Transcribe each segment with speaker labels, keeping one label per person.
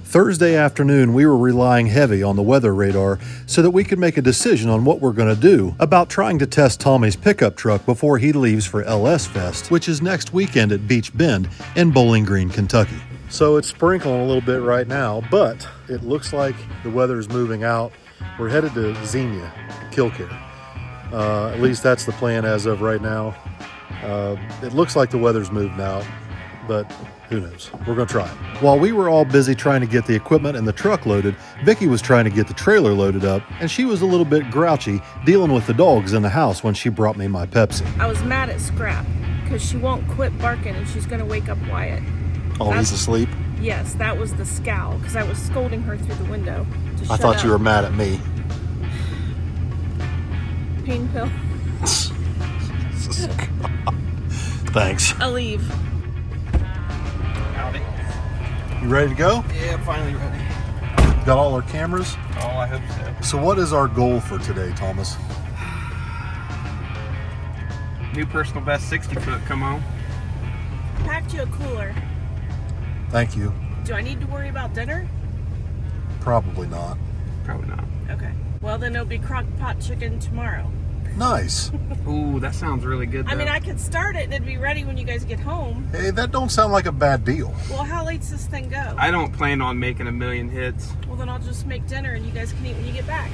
Speaker 1: Thursday afternoon, we were relying heavy on the weather radar so that we could make a decision on what we're going to do about trying to test Tommy's pickup truck before he leaves for LS Fest, which is next weekend at Beach Bend in Bowling Green, Kentucky. So it's sprinkling a little bit right now, but it looks like the weather is moving out. We're headed to Xenia, Kil-Kare. At least that's the plan as of right now. It looks like the weather's moving out, but who knows? We're going to try it. While we were all busy trying to get the equipment and the truck loaded, Vicki was trying to get the trailer loaded up, and she was a little bit grouchy dealing with the dogs in the house when she brought me my Pepsi.
Speaker 2: I was mad at Scrap because she won't quit barking and she's going to wake up Wyatt.
Speaker 1: Oh, he's asleep?
Speaker 2: Yes, that was the scowl because I was scolding her through the window to shut
Speaker 1: I thought
Speaker 2: up.
Speaker 1: you were mad at me.
Speaker 2: Pain pill.
Speaker 1: Thanks.
Speaker 2: I'll leave.
Speaker 3: Howdy.
Speaker 1: You ready to go?
Speaker 3: Yeah, I'm finally ready.
Speaker 1: Got all our cameras?
Speaker 3: Oh, I hope so.
Speaker 1: So what is our goal for today, Thomas?
Speaker 3: New personal best 60 foot, come on.
Speaker 2: Packed you a cooler.
Speaker 1: Thank you.
Speaker 2: Do I need to worry about dinner?
Speaker 1: Probably not.
Speaker 3: Probably not.
Speaker 2: Okay. Well, then it'll be crock pot chicken tomorrow.
Speaker 1: Nice.
Speaker 3: Ooh, that sounds really good though.
Speaker 2: I mean, I could start it and it'd be ready when you guys get home.
Speaker 1: Hey, that don't sound like a bad deal.
Speaker 2: Well, how late's this thing go?
Speaker 3: I don't plan on making a million hits.
Speaker 2: Well, then I'll just make dinner and you guys can eat when you get back.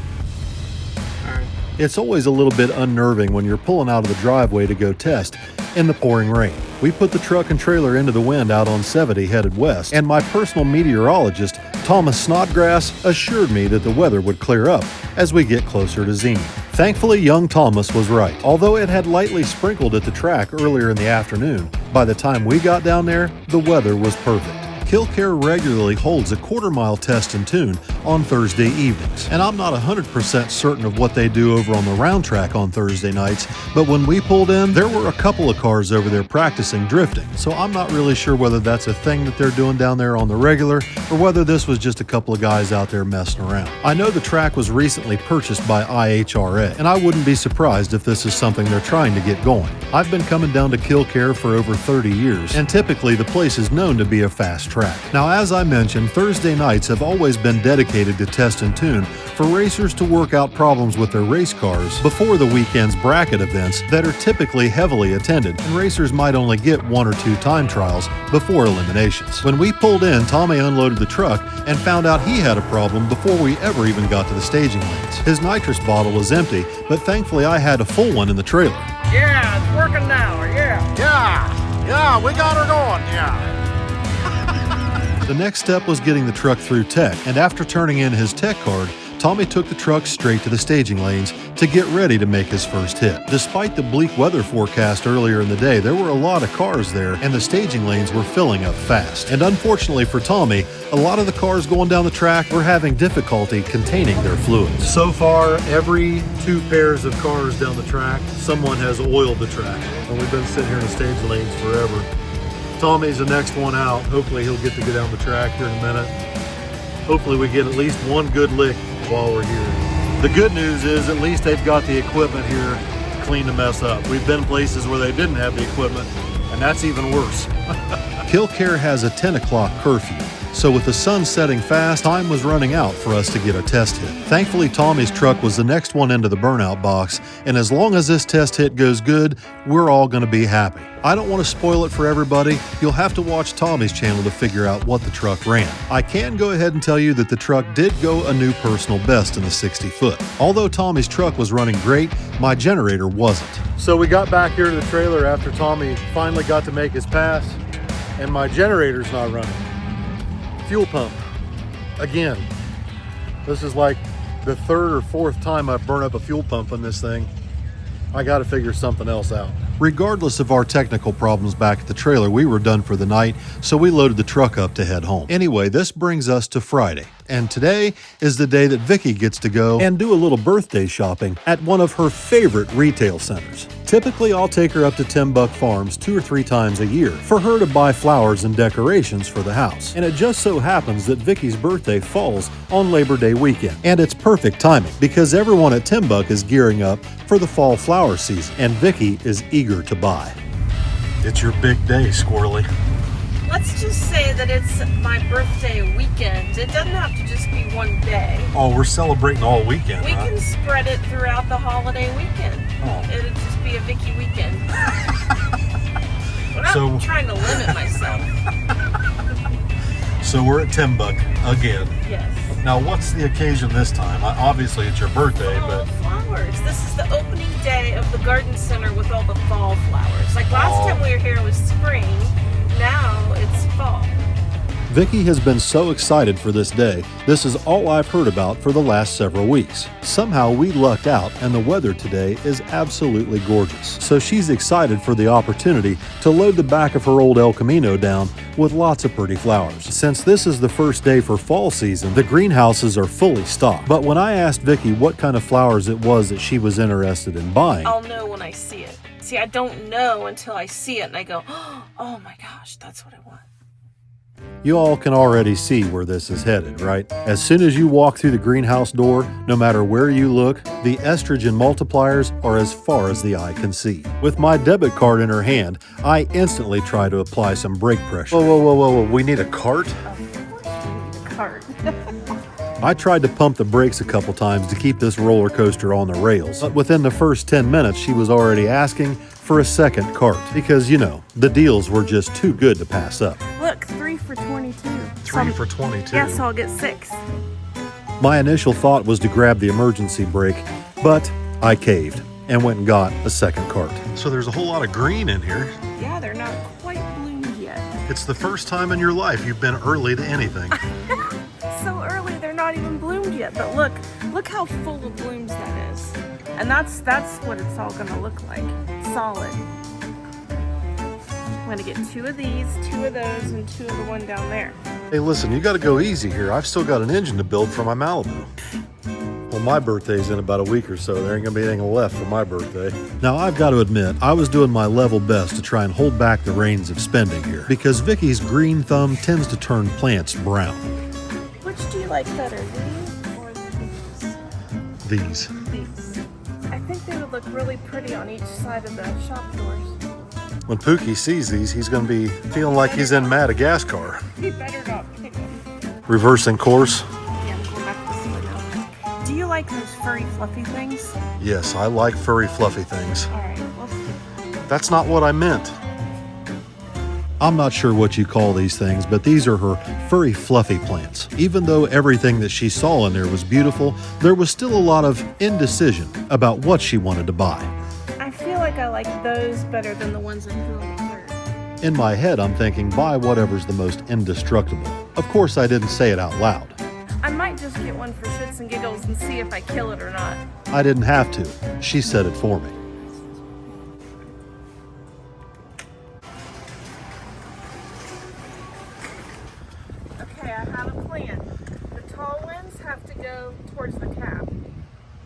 Speaker 3: Alright.
Speaker 1: It's always a little bit unnerving when you're pulling out of the driveway to go test in the pouring rain. We put the truck and trailer into the wind out on 70 headed west, and my personal meteorologist, Thomas Snodgrass, assured me that the weather would clear up as we get closer to Xenia. Thankfully, young Thomas was right. Although it had lightly sprinkled at the track earlier in the afternoon, by the time we got down there, the weather was perfect. Kil-Kare regularly holds a quarter-mile test and tune on Thursday evenings, and I'm not 100% certain of what they do over on the round track on Thursday nights, but when we pulled in, there were a couple of cars over there practicing drifting, so I'm not really sure whether that's a thing that they're doing down there on the regular, or whether this was just a couple of guys out there messing around. I know the track was recently purchased by IHRA, and I wouldn't be surprised if this is something they're trying to get going. I've been coming down to Kil-Kare for over 30 years, and typically the place is known to be a fast track. Now, as I mentioned, Thursday nights have always been dedicated to test and tune for racers to work out problems with their race cars before the weekend's bracket events that are typically heavily attended, and racers might only get 1 or 2 time trials before eliminations. When we pulled in, Tommy unloaded the truck and found out he had a problem before we ever even got to the staging lanes. His nitrous bottle was empty, but thankfully I had a full one in the trailer.
Speaker 3: Yeah, it's working now, yeah.
Speaker 1: Yeah, we got her going, yeah. The next step was getting the truck through tech, and after turning in his tech card, Tommy took the truck straight to the staging lanes to get ready to make his first hit. Despite the bleak weather forecast earlier in the day, there were a lot of cars there, and the staging lanes were filling up fast. And unfortunately for Tommy, a lot of the cars going down the track were having difficulty containing their fluids. So far, every 2 pairs of cars down the track, someone has oiled the track. And we've been sitting here in the staging lanes forever. Tommy's the next one out. Hopefully he'll get to go down the track here in a minute. Hopefully we get at least one good lick while we're here. The good news is at least they've got the equipment here to clean the mess up. We've been places where they didn't have the equipment, and that's even worse. Kil-Kare has a 10 o'clock curfew, so with the sun setting fast, time was running out for us to get a test hit. Thankfully, Tommy's truck was the next one into the burnout box, and as long as this test hit goes good, we're all going to be happy. I don't want to spoil it for everybody. You'll have to watch Tommy's channel to figure out what the truck ran. I can go ahead and tell you that the truck did go a new personal best in the 60 foot. Although Tommy's truck was running great, my generator wasn't. So we got back here to the trailer after Tommy finally got to make his pass, and my generator's not running. Fuel pump, again. This is like the 3rd or 4th time I've burned up a fuel pump on this thing. I got to figure something else out. Regardless of our technical problems back at the trailer, we were done for the night, so we loaded the truck up to head home. Anyway, this brings us to Friday, and today is the day that Vicki gets to go and do a little birthday shopping at one of her favorite retail centers. Typically, I'll take her up to 10 Buck Farms 2 or 3 times a year for her to buy flowers and decorations for the house. And it just so happens that Vicki's birthday falls on Labor Day weekend. And it's perfect timing because everyone at 10 Buck is gearing up for the fall flower season, and Vicki is eager to buy. It's your big day, Squirrely.
Speaker 2: Let's just say that it's my birthday weekend. it doesn't have to just be one day.
Speaker 1: Oh, we're celebrating all weekend,
Speaker 2: We
Speaker 1: huh?
Speaker 2: can spread it throughout the holiday weekend.
Speaker 1: Oh.
Speaker 2: It'll just be a Vicki weekend. But
Speaker 1: So-
Speaker 2: I'm trying to limit myself.
Speaker 1: So we're at Timbuk again.
Speaker 2: Yes.
Speaker 1: Now, what's the occasion this time? Obviously, it's your birthday,
Speaker 2: Fall
Speaker 1: but
Speaker 2: flowers. This is the opening day of the garden center with all the fall flowers. Like last time we were here, it was spring. Now it's fall.
Speaker 1: Vicki has been so excited for this day. This is all I've heard about for the last several weeks. Somehow we lucked out and the weather today is absolutely gorgeous. So she's excited for the opportunity to load the back of her old El Camino down with lots of pretty flowers. Since this is the first day for fall season, the greenhouses are fully stocked. But when I asked Vicki what kind of flowers it was that she was interested in buying,
Speaker 2: I'll know when I see it. See, I don't know until I see it and I go, oh my gosh, that's what I want.
Speaker 1: you all can already see where this is headed, right? As soon as you walk through the greenhouse door, no matter where you look, the estrogen multipliers are as far as the eye can see. With my debit card in her hand, I instantly try to apply some brake pressure. Whoa, we need a cart?
Speaker 2: Of course we need a cart.
Speaker 1: I tried to pump the brakes a couple times to keep this roller coaster on the rails, but within the first 10 minutes she was already asking for a second cart because, you know, the deals were just too good to pass up.
Speaker 2: Look, 3 for 22.
Speaker 1: 3 for 22.
Speaker 2: Yeah, so I'll get 6.
Speaker 1: My initial thought was to grab the emergency brake, but I caved and went and got a second cart. So there's a whole lot of green in here.
Speaker 2: Yeah, they're not quite bloomed yet.
Speaker 1: It's the first time in your life you've been early to anything.
Speaker 2: So early, they're not even bloomed yet. But look how full of blooms that is. And that's what it's all gonna look like. Solid. I'm gonna get 2 of these, 2 of those, and 2 of the one down there.
Speaker 1: Hey, listen, you gotta go easy here. I've still got an engine to build for my Malibu. Well, my birthday's in about a week or so. There ain't gonna be anything left for my birthday. Now, I've got to admit, I was doing my level best to try and hold back the reins of spending here because Vicki's green thumb tends to turn plants brown.
Speaker 2: Which do you like better, these or these?
Speaker 1: These.
Speaker 2: These. I think they would look really pretty on each side of the shop doors.
Speaker 1: When Pookie sees these, he's gonna be feeling like he's in Madagascar.
Speaker 2: You better not pick them.
Speaker 1: Reversing course.
Speaker 2: Yeah, I'm going back this way now. Do you like those furry, fluffy things?
Speaker 1: Yes, I like furry, fluffy things.
Speaker 2: All right, let's do.
Speaker 1: That's not what I meant. I'm not sure what you call these things, but these are her furry, fluffy plants. Even though everything that she saw in there was beautiful, there was still a lot of indecision about what she wanted to buy.
Speaker 2: I feel like I like those better than the ones I threw on the cart.
Speaker 1: In my head, I'm thinking, buy whatever's the most indestructible. Of course, I didn't say it out loud.
Speaker 2: I might just get one for shits and giggles and see if I kill it or not.
Speaker 1: I didn't have to. She said it for me.
Speaker 2: Okay, I have a plan. The tall ones have to go towards the cab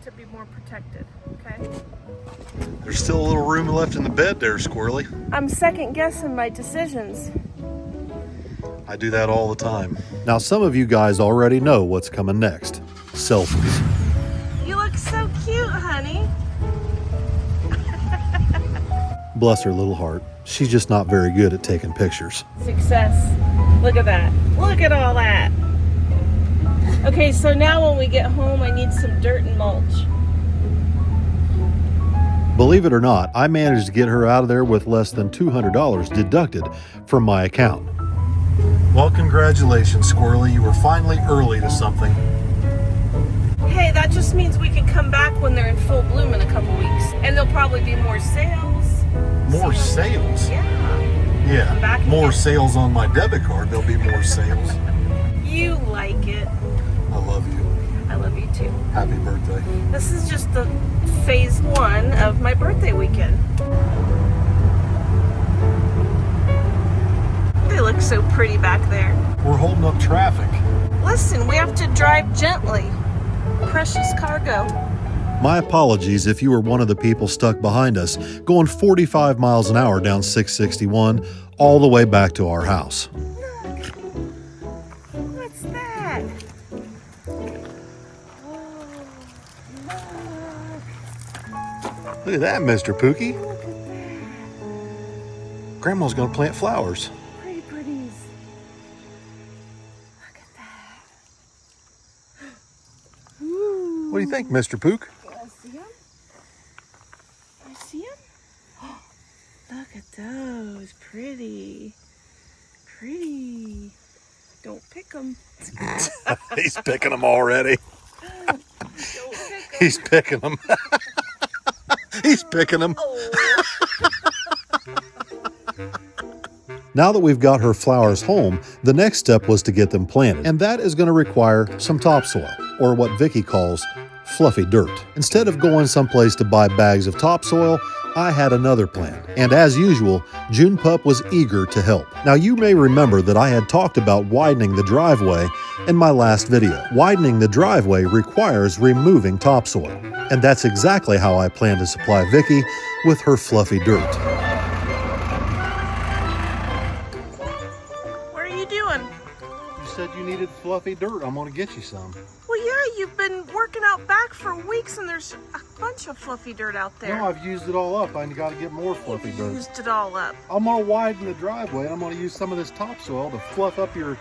Speaker 2: to be more protected, okay?
Speaker 1: There's still a little room left in the bed there, Squirrely.
Speaker 2: I'm second guessing my decisions.
Speaker 1: I do that all the time. Now, some of you guys already know what's coming next. Selfies.
Speaker 2: You look so cute, honey.
Speaker 1: Bless her little heart. She's just not very good at taking pictures.
Speaker 2: Success. Look at that. Look at all that. Okay, so now when we get home, I need some dirt and mulch.
Speaker 1: Believe it or not, I managed to get her out of there with less than $200 deducted from my account. Well, congratulations, Squirrely. You were finally early to something.
Speaker 2: Hey, that just means we can come back when they're in full bloom in a couple weeks. And there'll probably be more sales.
Speaker 1: More sales?
Speaker 2: Yeah.
Speaker 1: Yeah,
Speaker 2: Back
Speaker 1: more
Speaker 2: again.
Speaker 1: sales on my debit card. There'll be more sales.
Speaker 2: You like it.
Speaker 1: I love you.
Speaker 2: I love you too.
Speaker 1: Happy birthday.
Speaker 2: This is just the phase 1 of my birthday weekend. They look so pretty back there.
Speaker 1: We're holding up traffic.
Speaker 2: Listen, we have to drive gently. Precious cargo.
Speaker 1: My apologies if you were one of the people stuck behind us, going 45 miles an hour down 661 all the way back to our house.
Speaker 2: Look. What's that?
Speaker 1: Look at that, Mr. Pookie.
Speaker 2: Look at that.
Speaker 1: Grandma's gonna plant flowers.
Speaker 2: Pretty pretties. Look at that.
Speaker 1: What do you think, Mr. Pook?
Speaker 2: I see him. I see him. Look at those. Pretty. Pretty. Don't pick them.
Speaker 1: He's picking them already.
Speaker 2: Don't pick 'em.
Speaker 1: He's picking them. He's picking them.
Speaker 2: Oh.
Speaker 1: Now that we've got her flowers home, the next step was to get them planted. And that is going to require some topsoil, or what Vicki calls fluffy dirt. Instead of going someplace to buy bags of topsoil, I had another plan. And as usual, June Pup was eager to help. Now you may remember that I had talked about widening the driveway in my last video. Widening the driveway requires removing topsoil. And that's exactly how I plan to supply Vicki with her fluffy dirt.
Speaker 2: What are you doing?
Speaker 1: You said you needed fluffy dirt. I'm going to get you some.
Speaker 2: Well, yeah, you've been working out back for weeks and there's a bunch of fluffy dirt out there.
Speaker 1: No, I've used it all up. I got to get more fluffy dirt.
Speaker 2: Used it all up.
Speaker 1: I'm going to widen the driveway and I'm going to use some of this topsoil to fluff up your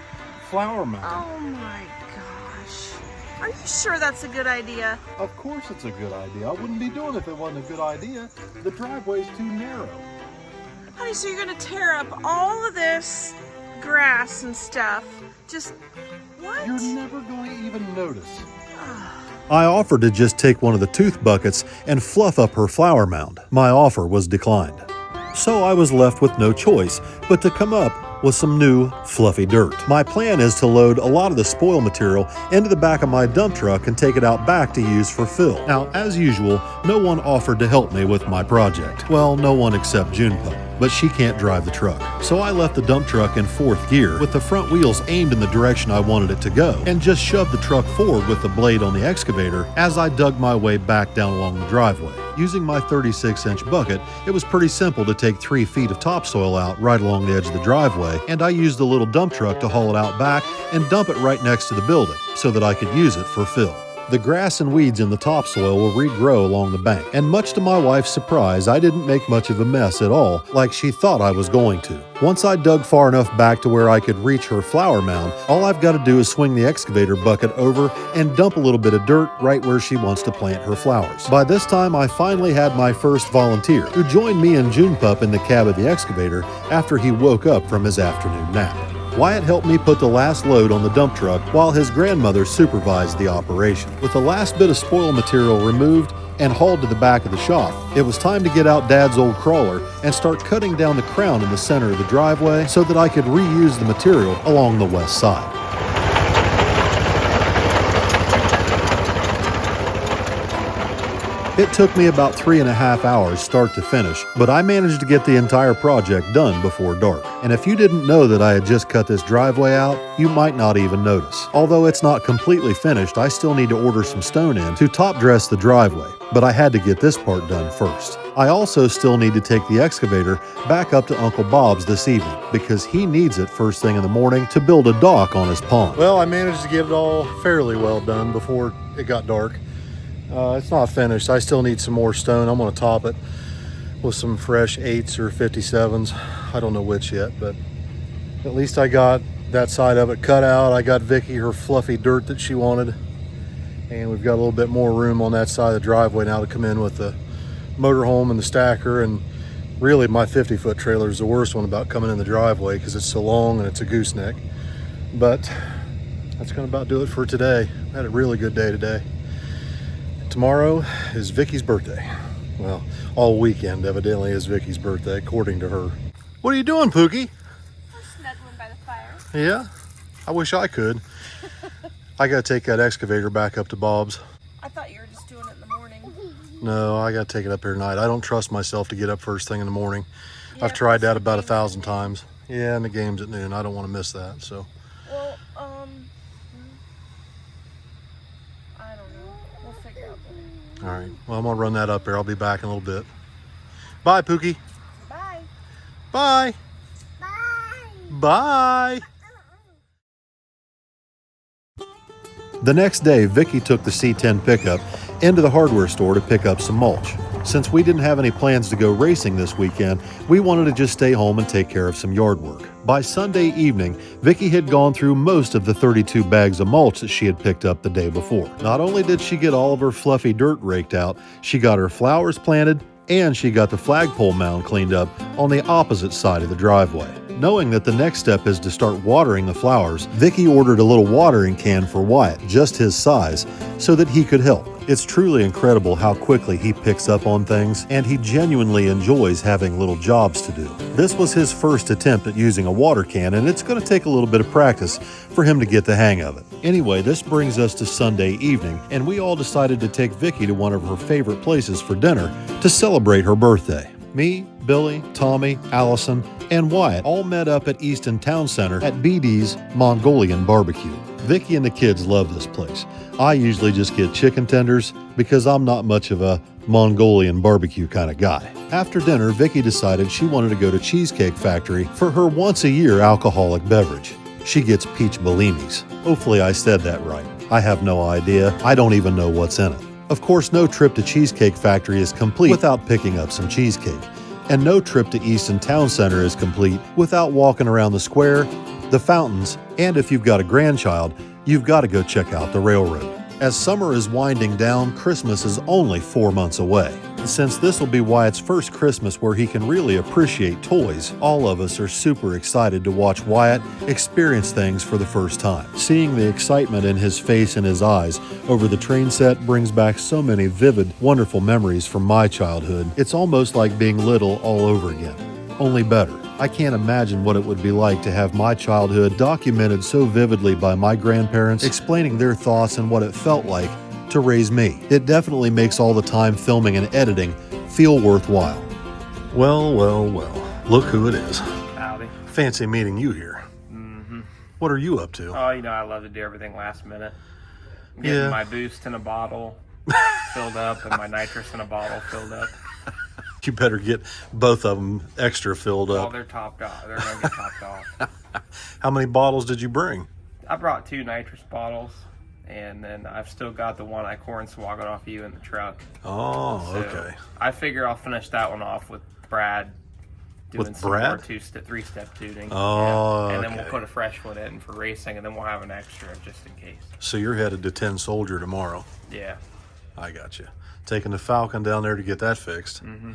Speaker 1: flower mound.
Speaker 2: Oh my gosh. Are you sure that's a good idea?
Speaker 1: Of course it's a good idea. I wouldn't be doing it if it wasn't a good idea. The driveway's too narrow.
Speaker 2: Honey, so you're gonna tear up all of this grass and stuff. Just, what?
Speaker 1: You're never going to even notice. I offered to just take one of the tooth buckets and fluff up her flower mound. My offer was declined. So I was left with no choice but to come up with some new fluffy dirt. My plan is to load a lot of the spoil material into the back of my dump truck and take it out back to use for fill. Now, as usual, no one offered to help me with my project. Well, no one except June Pup, but she can't drive the truck. So I left the dump truck in 4th gear with the front wheels aimed in the direction I wanted it to go and just shoved the truck forward with the blade on the excavator as I dug my way back down along the driveway. Using my 36-inch bucket, it was pretty simple to take 3 feet of topsoil out right along the edge of the driveway, and I used the little dump truck to haul it out back and dump it right next to the building so that I could use it for fill. The grass and weeds in the topsoil will regrow along the bank, and much to my wife's surprise, I didn't make much of a mess at all like she thought I was going to. Once I dug far enough back to where I could reach her flower mound, all I've got to do is swing the excavator bucket over and dump a little bit of dirt right where she wants to plant her flowers. By this time, I finally had my first volunteer, who joined me and June Pup in the cab of the excavator after he woke up from his afternoon nap. Wyatt helped me put the last load on the dump truck while his grandmother supervised the operation. With the last bit of spoil material removed and hauled to the back of the shop, it was time to get out Dad's old crawler and start cutting down the crown in the center of the driveway so that I could reuse the material along the west side. It took me about 3.5 hours start to finish, but I managed to get the entire project done before dark. And if you didn't know that I had just cut this driveway out, you might not even notice. Although it's not completely finished, I still need to order some stone in to top dress the driveway, but I had to get this part done first. I also still need to take the excavator back up to Uncle Bob's this evening because he needs it first thing in the morning to build a dock on his pond. Well, I managed to get it all fairly well done before it got dark. It's not finished. I still need some more stone. I'm going to top it with some fresh 8s or 57s. I don't know which yet, but at least I got that side of it cut out. I got Vicki her fluffy dirt that she wanted. And we've got a little bit more room on that side of the driveway now to come in with the motorhome and the stacker. And really my 50-foot trailer is the worst one about coming in the driveway because it's so long and it's a gooseneck. But that's going to about do it for today. I had a really good day today. Tomorrow is Vicki's birthday. Well, all weekend evidently is Vicki's birthday, according to her. What are you doing, Pookie?
Speaker 2: I'm snuggling by the fire.
Speaker 1: Yeah? I wish I could. I gotta take that excavator back up to Bob's.
Speaker 2: I thought you were just doing it in the morning.
Speaker 1: No, I gotta take it up here tonight. I don't trust myself to get up first thing in the morning.
Speaker 2: Yeah,
Speaker 1: I've tried that about 1,000 times. Yeah, and the game's at noon. I don't want to miss that, so.
Speaker 2: Well, I don't know. We'll figure out the
Speaker 1: All right, well, I'm gonna run that up there. I'll be back in a little bit. Bye, Pookie.
Speaker 2: Bye.
Speaker 1: Bye. Bye. The next day, Vicki took the C10 pickup into the hardware store to pick up some mulch. Since we didn't have any plans to go racing this weekend, we wanted to just stay home and take care of some yard work. By Sunday evening, Vicki had gone through most of the 32 bags of mulch that she had picked up the day before. Not only did she get all of her fluffy dirt raked out, she got her flowers planted, and she got the flagpole mound cleaned up on the opposite side of the driveway. Knowing that the next step is to start watering the flowers, Vicki ordered a little watering can for Wyatt, just his size, so that he could help. It's truly incredible how quickly he picks up on things, and he genuinely enjoys having little jobs to do. This was his first attempt at using a water can, and it's going to take a little bit of practice for him to get the hang of it. Anyway, this brings us to Sunday evening, and we all decided to take Vicki to one of her favorite places for dinner to celebrate her birthday. Me, Billy, Tommy, Allison, and Wyatt all met up at Easton Town Center at BD's Mongolian Barbecue. Vicki and the kids love this place. I usually just get chicken tenders because I'm not much of a Mongolian barbecue kind of guy. After dinner, Vicki decided she wanted to go to Cheesecake Factory for her once-a-year alcoholic beverage. She gets peach bellinis. Hopefully I said that right. I have no idea. I don't even know what's in it. Of course, no trip to Cheesecake Factory is complete without picking up some cheesecake. And no trip to Easton Town Center is complete without walking around the square, the fountains, and if you've got a grandchild, you've got to go check out the railroad. As summer is winding down, Christmas is only 4 months away. Since this will be Wyatt's first Christmas where he can really appreciate toys, all of us are super excited to watch Wyatt experience things for the first time. Seeing the excitement in his face and his eyes over the train set brings back so many vivid, wonderful memories from my childhood. It's almost like being little all over again, only better. I can't imagine what it would be like to have my childhood documented so vividly by my grandparents, explaining their thoughts and what it felt like to raise me. It definitely makes all the time filming and editing feel worthwhile. Well, look who it is.
Speaker 3: Howdy.
Speaker 1: Fancy meeting you here.
Speaker 3: Mm-hmm.
Speaker 1: What are you up to?
Speaker 3: Oh, I love to do everything last minute. Getting my boost in a bottle filled up and my nitrous in a bottle filled up.
Speaker 1: You better get both of them extra filled up.
Speaker 3: Oh, they're topped off. They're going to get topped off.
Speaker 1: How many bottles did you bring?
Speaker 3: I brought 2 nitrous bottles, and then I've still got the one I cornswoggled off you in the truck.
Speaker 1: Oh,
Speaker 3: So
Speaker 1: okay.
Speaker 3: I figure I'll finish that one off with Brad doing
Speaker 1: With
Speaker 3: some
Speaker 1: Brad?
Speaker 3: more 3-step tuning.
Speaker 1: Oh,
Speaker 3: And then
Speaker 1: okay.
Speaker 3: we'll put a fresh one in for racing, and then we'll have an extra just in case.
Speaker 1: So you're headed to 10 Soldier tomorrow.
Speaker 3: Yeah.
Speaker 1: I got you. Taking the Falcon down there to get that fixed.
Speaker 3: Mm-hmm.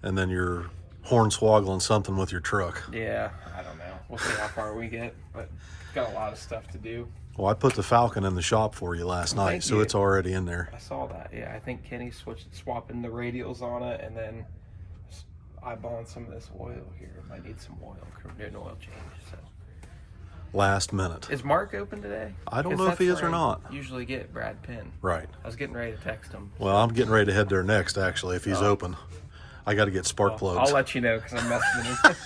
Speaker 1: And then you're hornswoggling something with your truck.
Speaker 3: Yeah, I don't know. We'll see how far we get, but got a lot of stuff to do.
Speaker 1: Well, I put the Falcon in the shop for you last night,
Speaker 3: Thank
Speaker 1: so
Speaker 3: you.
Speaker 1: it's already in there.
Speaker 3: I saw that. Yeah, I think Kenny's swapping the radials on it, and then eyeballing some of this oil here. Might need some oil, do an oil change. So,
Speaker 1: Last minute.
Speaker 3: is Mark open today?
Speaker 1: I don't
Speaker 3: 'Cause
Speaker 1: know if he
Speaker 3: that's
Speaker 1: is or
Speaker 3: where I
Speaker 1: not.
Speaker 3: Usually get Brad Penn.
Speaker 1: Right.
Speaker 3: I was getting ready to text him.
Speaker 1: Well, I'm getting ready to head there next, actually, if he's open. I got to get spark plugs.
Speaker 3: I'll let you know because I'm messing with him.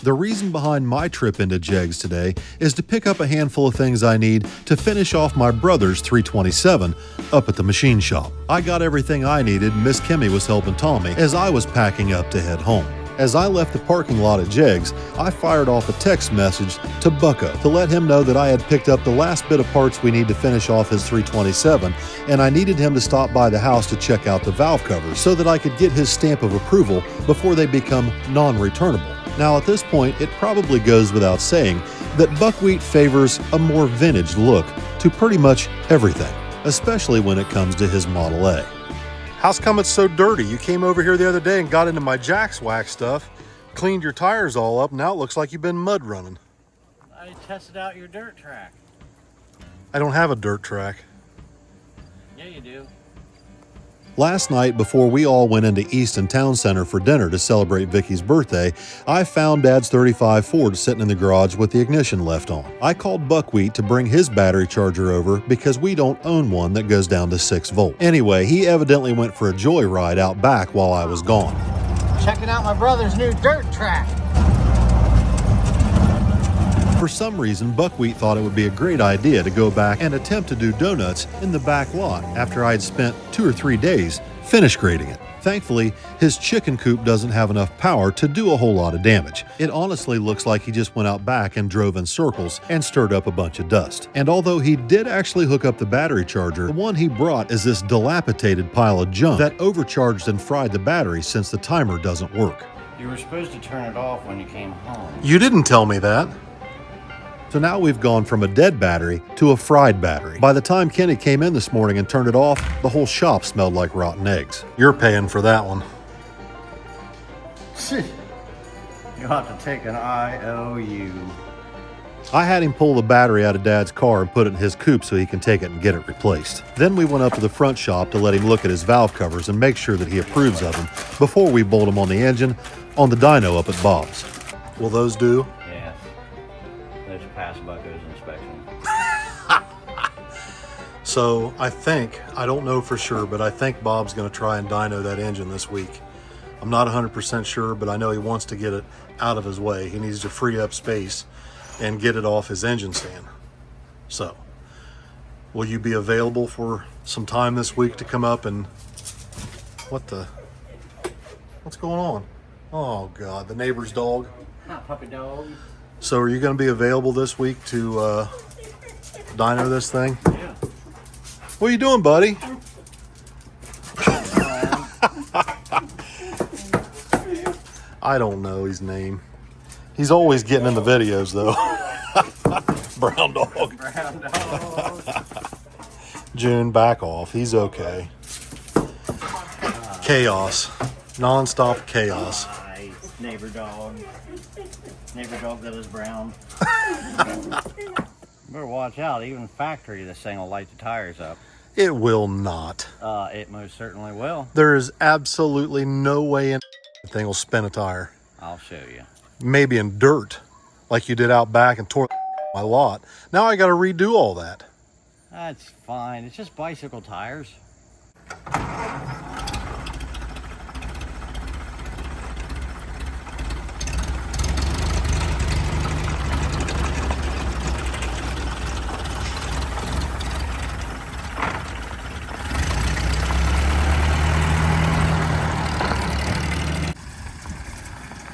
Speaker 1: The reason behind my trip into Jegs today is to pick up a handful of things I need to finish off my brother's 327 up at the machine shop. I got everything I needed, and Miss Kimmy was helping Tommy as I was packing up to head home. As I left the parking lot at Jegs, I fired off a text message to Bucko to let him know that I had picked up the last bit of parts we need to finish off his 327, and I needed him to stop by the house to check out the valve covers so that I could get his stamp of approval before they become non-returnable. Now at this point, it probably goes without saying that buckwheat favors a more vintage look to pretty much everything, especially when it comes to his Model A. How's come it's so dirty? You came over here the other day and got into my Jack's wax stuff, cleaned your tires all up, now it looks like you've been mud running.
Speaker 4: I tested out your dirt track.
Speaker 1: I don't have a dirt track.
Speaker 4: Yeah, you do.
Speaker 1: Last night, before we all went into Easton Town Center for dinner to celebrate Vicki's birthday, I found Dad's 35 Ford sitting in the garage with the ignition left on. I called Buckwheat to bring his battery charger over because we don't own one that goes down to 6 volt. Anyway, he evidently went for a joyride out back while I was gone.
Speaker 4: Checking out my brother's new dirt track.
Speaker 1: For some reason, Buckwheat thought it would be a great idea to go back and attempt to do donuts in the back lot after I'd spent 2 or 3 days finish grading it. Thankfully, his chicken coop doesn't have enough power to do a whole lot of damage. It honestly looks like he just went out back and drove in circles and stirred up a bunch of dust. And although he did actually hook up the battery charger, the one he brought is this dilapidated pile of junk that overcharged and fried the battery since the timer doesn't work.
Speaker 4: You were supposed to turn it off when you came home.
Speaker 1: You didn't tell me that. So now we've gone from a dead battery to a fried battery. By the time Kenny came in this morning and turned it off, the whole shop smelled like rotten eggs. You're paying for that one.
Speaker 4: You'll have to take an IOU.
Speaker 1: I had him pull the battery out of Dad's car and put it in his coupe so he can take it and get it replaced. Then we went up to the front shop to let him look at his valve covers and make sure that he approves of them before we bolt them on the engine on the dyno up at Bob's. Will those do?
Speaker 4: Yes. Those pass Bucko's inspection.
Speaker 1: So I don't know for sure, but I think Bob's going to try and dyno that engine this week. I'm not 100% sure, but I know he wants to get it out of his way. He needs to free up space and get it off his engine stand. So, will you be available for some time this week to come up and... What's going on? Oh God, the neighbor's dog.
Speaker 4: Not puppy dog.
Speaker 1: So are you going to be available this week to dyno this thing?
Speaker 4: Yeah.
Speaker 1: What are you doing, buddy? I don't know his name. He's always getting in the videos, though. Brown dog.
Speaker 4: Brown dog.
Speaker 1: June, back off. He's okay. Chaos. Non-stop chaos.
Speaker 4: Hi, neighbor dog. Neighbor dog that is brown. Better watch out. Even factory, this thing will light the tires up.
Speaker 1: It will not.
Speaker 4: It most certainly will.
Speaker 1: There is absolutely no way in the thing will spin a tire.
Speaker 4: I'll show you.
Speaker 1: Maybe in dirt, like you did out back and tore my lot. Now I got to redo all that.
Speaker 4: That's fine. It's just bicycle tires.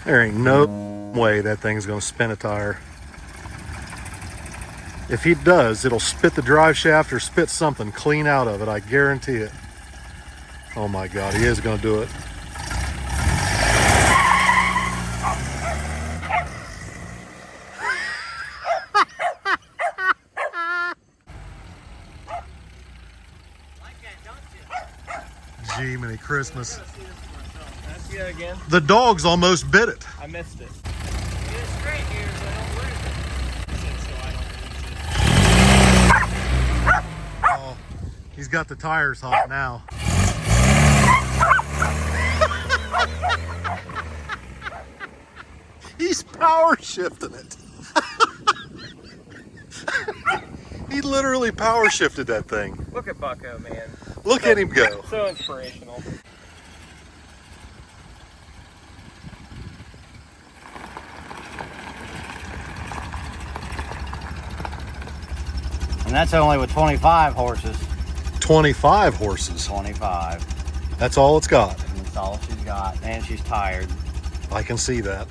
Speaker 1: There ain't no way that thing's gonna spin a tire. If he does, it'll spit the drive shaft or spit something clean out of it, I guarantee it. Oh my God, he is gonna do it. Gee, many Christmas.
Speaker 3: See that again?
Speaker 1: The dogs almost bit it.
Speaker 3: I missed it.
Speaker 1: Oh, he's got the tires hot now. He's power shifting it. He literally power shifted that thing.
Speaker 3: Look at Bucko, man.
Speaker 1: Look at him go.
Speaker 3: So inspirational.
Speaker 4: And that's only with 25 horses.
Speaker 1: 25 horses.
Speaker 4: 25.
Speaker 1: That's all it's got.
Speaker 4: And that's all she's got. And she's tired.
Speaker 1: I can see that.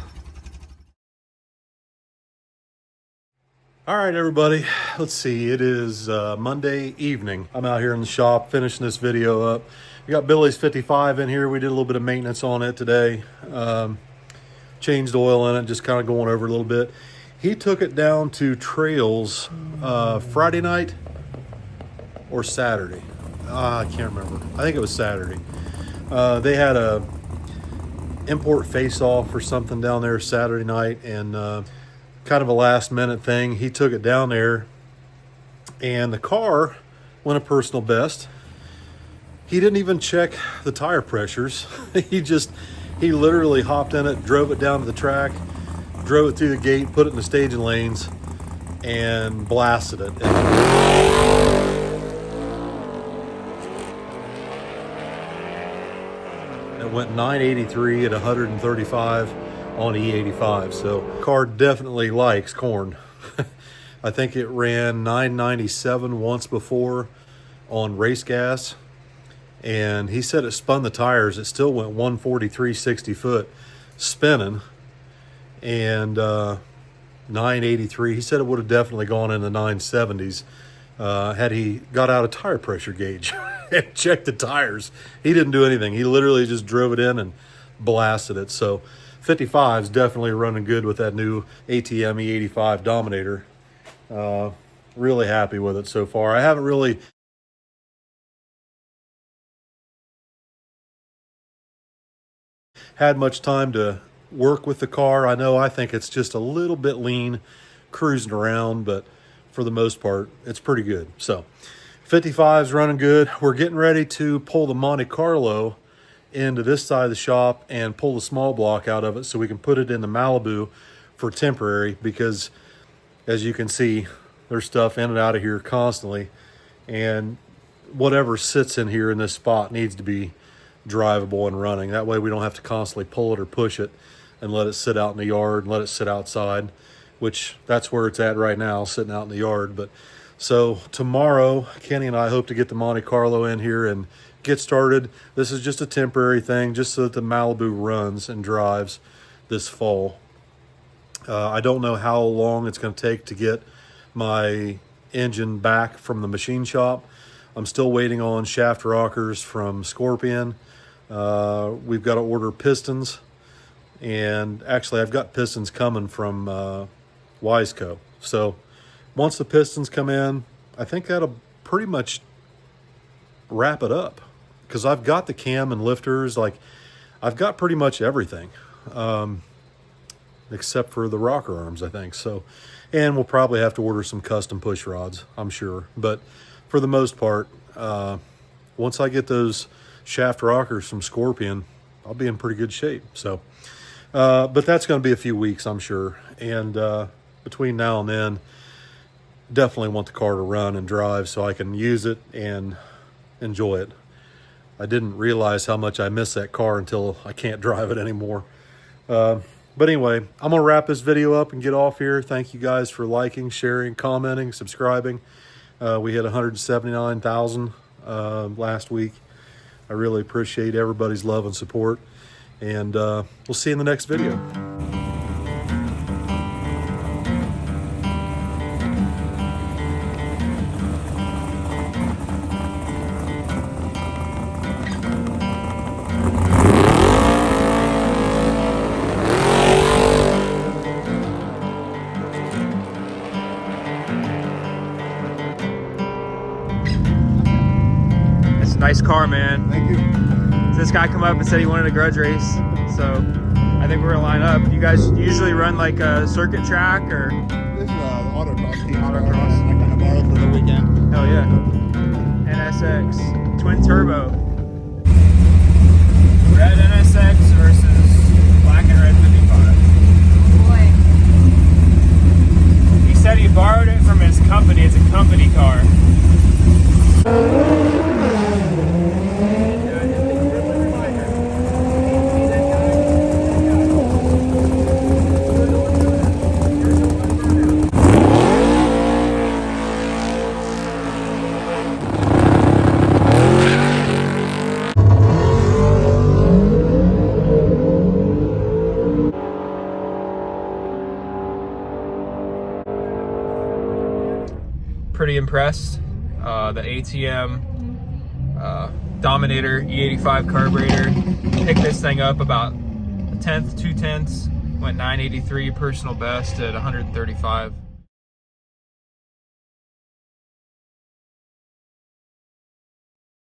Speaker 1: All right, everybody. Let's see. It is Monday evening. I'm out here in the shop finishing this video up. We got Billy's 55 in here. We did a little bit of maintenance on it today. Changed oil in it, just kind of going over it a little bit. He took it down to trails Friday night or Saturday. I can't remember. I think it was Saturday. They had a import face-off or something down there Saturday night, and kind of a last-minute thing. He took it down there, and the car went a personal best. He didn't even check the tire pressures. He literally hopped in it, drove it down to the track, drove it through the gate, put it in the staging lanes, and blasted it. It went 983 at 135 on E85. So car definitely likes corn. I think it ran 997 once before on race gas, and he said it spun the tires. It still went 143 60 foot spinning, and 983. He said it would have definitely gone in the 970s had he got out a tire pressure gauge and checked the tires. He didn't do anything. He literally just drove it in and blasted it. So 55 is definitely running good with that new ATM E85 Dominator. Really happy with it so far. I haven't really had much time to work with the car. I think it's just a little bit lean cruising around, but for the most part, it's pretty good. So 55 is running good. We're getting ready to pull the Monte Carlo into this side of the shop and pull the small block out of it so we can put it in the Malibu for temporary, because as you can see, there's stuff in and out of here constantly, and whatever sits in here in this spot needs to be drivable and running. That way we don't have to constantly pull it or push it and let it sit out in the yard and let it sit outside, which that's where it's at right now, sitting out in the yard. But so tomorrow, Kenny and I hope to get the Monte Carlo in here and get started. This is just a temporary thing, just so that the Malibu runs and drives this fall. I don't know how long it's going to take to get my engine back from the machine shop. I'm still waiting on shaft rockers from Scorpion. We've got to order pistons, and actually I've got pistons coming from Wiseco. So once the pistons come in, I think that'll pretty much wrap it up, because I've got the cam and lifters. Like, I've got pretty much everything, except for the rocker arms, I think. So, and we'll probably have to order some custom push rods, I'm sure. But for the most part, once I get those shaft rockers from Scorpion, I'll be in pretty good shape. So, but that's going to be a few weeks, I'm sure. And between now and then, definitely want the car to run and drive so I can use it and enjoy it. I didn't realize how much I miss that car until I can't drive it anymore. But anyway, I'm going to wrap this video up and get off here. Thank you guys for liking, sharing, commenting, subscribing. We hit 179,000 last week. I really appreciate everybody's love and support. And we'll see you in the next video.
Speaker 5: Nice car, man.
Speaker 6: Thank you.
Speaker 5: This guy come up and said he wanted a grudge race, so I think we're gonna line up. You guys usually run like a circuit track, or?
Speaker 6: This is autocross team.
Speaker 5: Autocross.
Speaker 6: I kind of borrowed for the weekend.
Speaker 5: Hell yeah. NSX, twin turbo. Red NSX versus black and red 55.
Speaker 2: Boy.
Speaker 5: He said he borrowed it from his company. It's a company car. Pretty impressed. The ATM Dominator E85 carburetor. Picked this thing up about a tenth, 2/10, went 983 personal best at 135.